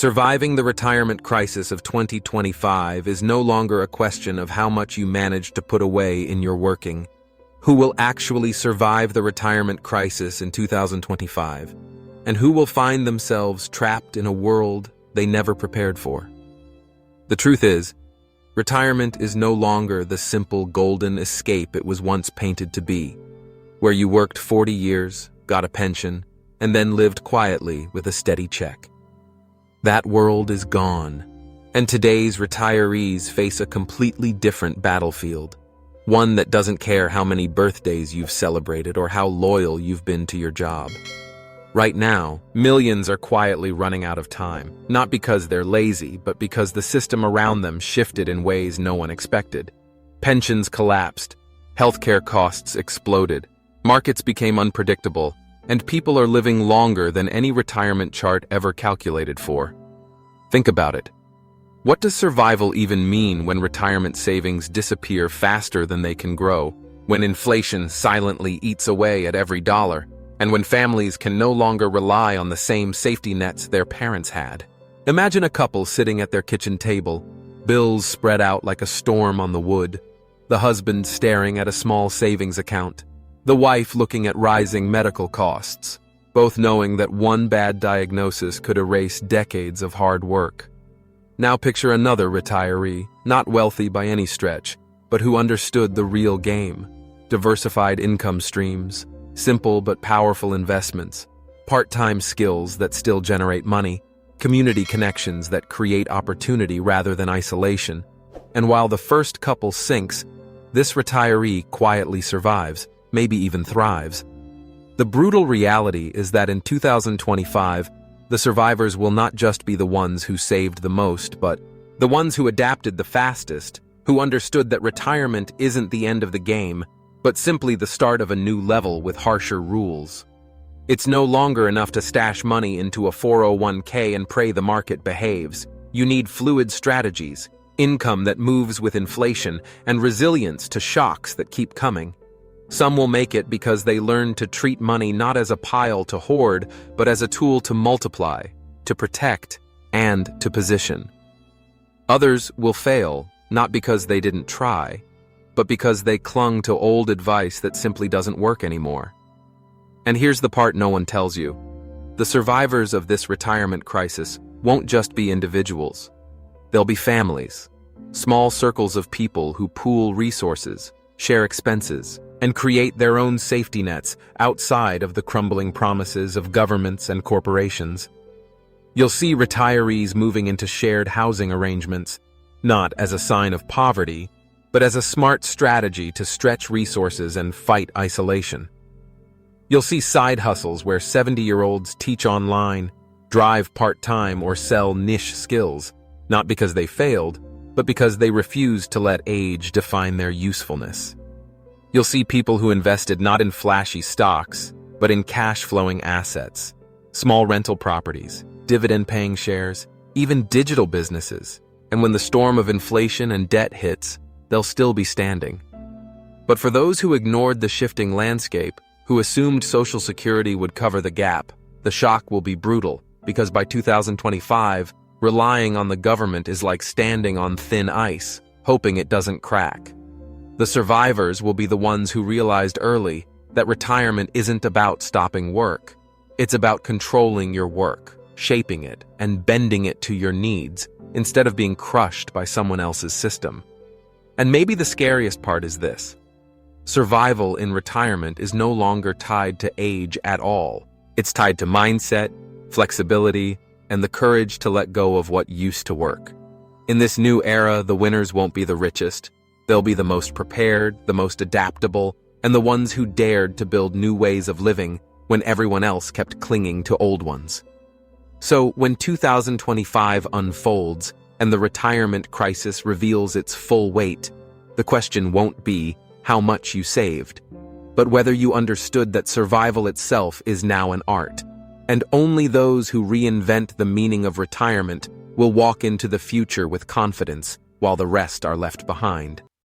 Surviving the retirement crisis of 2025 is no longer a question of how much you manage to put away in your working. Who will actually survive the retirement crisis in 2025? And who will find themselves trapped in a world they never prepared for? The truth is, retirement is no longer the simple golden escape it was once painted to be, where you worked 40 years, got a pension, and then lived quietly with a steady check. That world is gone, and today's retirees face a completely different battlefield, one that doesn't care how many birthdays you've celebrated or how loyal you've been to your job. Right now, millions are quietly running out of time, not because they're lazy, but because the system around them shifted in ways no one expected. Pensions collapsed, healthcare costs exploded, markets became unpredictable, and people are living longer than any retirement chart ever calculated for. Think about it. What does survival even mean when retirement savings disappear faster than they can grow, when inflation silently eats away at every dollar, and when families can no longer rely on the same safety nets their parents had? Imagine a couple sitting at their kitchen table, bills spread out like a storm on the wood, the husband staring at a small savings account, the wife looking at rising medical costs, both knowing that one bad diagnosis could erase decades of hard work. Now picture another retiree, not wealthy by any stretch, but who understood the real game: diversified income streams, simple but powerful investments, part-time skills that still generate money, community connections that create opportunity rather than isolation. And while the first couple sinks, this retiree quietly survives, maybe even thrives. The brutal reality is that in 2025, the survivors will not just be the ones who saved the most, but the ones who adapted the fastest, who understood that retirement isn't the end of the game, but simply the start of a new level with harsher rules. It's no longer enough to stash money into a 401k and pray the market behaves. You need fluid strategies, income that moves with inflation, and resilience to shocks that keep coming. Some will make it because they learn to treat money not as a pile to hoard, but as a tool to multiply, to protect, and to position. Others will fail, not because they didn't try, but because they clung to old advice that simply doesn't work anymore. And here's the part no one tells you. The survivors of this retirement crisis won't just be individuals. They'll be families, small circles of people who pool resources, share expenses, and create their own safety nets outside of the crumbling promises of governments and corporations. You'll see retirees moving into shared housing arrangements, not as a sign of poverty, but as a smart strategy to stretch resources and fight isolation. You'll see side hustles where 70-year-olds teach online, drive part-time, or sell niche skills, not because they failed, but because they refused to let age define their usefulness. You'll see people who invested not in flashy stocks, but in cash-flowing assets, small rental properties, dividend-paying shares, even digital businesses. And when the storm of inflation and debt hits, they'll still be standing. But for those who ignored the shifting landscape, who assumed Social Security would cover the gap, the shock will be brutal, because by 2025, relying on the government is like standing on thin ice, hoping it doesn't crack. The survivors will be the ones who realized early that retirement isn't about stopping work. It's about controlling your work, shaping it, and bending it to your needs, instead of being crushed by someone else's system. And maybe the scariest part is this: survival in retirement is no longer tied to age at all. It's tied to mindset, flexibility, and the courage to let go of what used to work. In this new era, the winners won't be the richest. They'll be the most prepared, the most adaptable, and the ones who dared to build new ways of living when everyone else kept clinging to old ones. So when 2025 unfolds and the retirement crisis reveals its full weight, the question won't be how much you saved, but whether you understood that survival itself is now an art, and only those who reinvent the meaning of retirement will walk into the future with confidence, while the rest are left behind.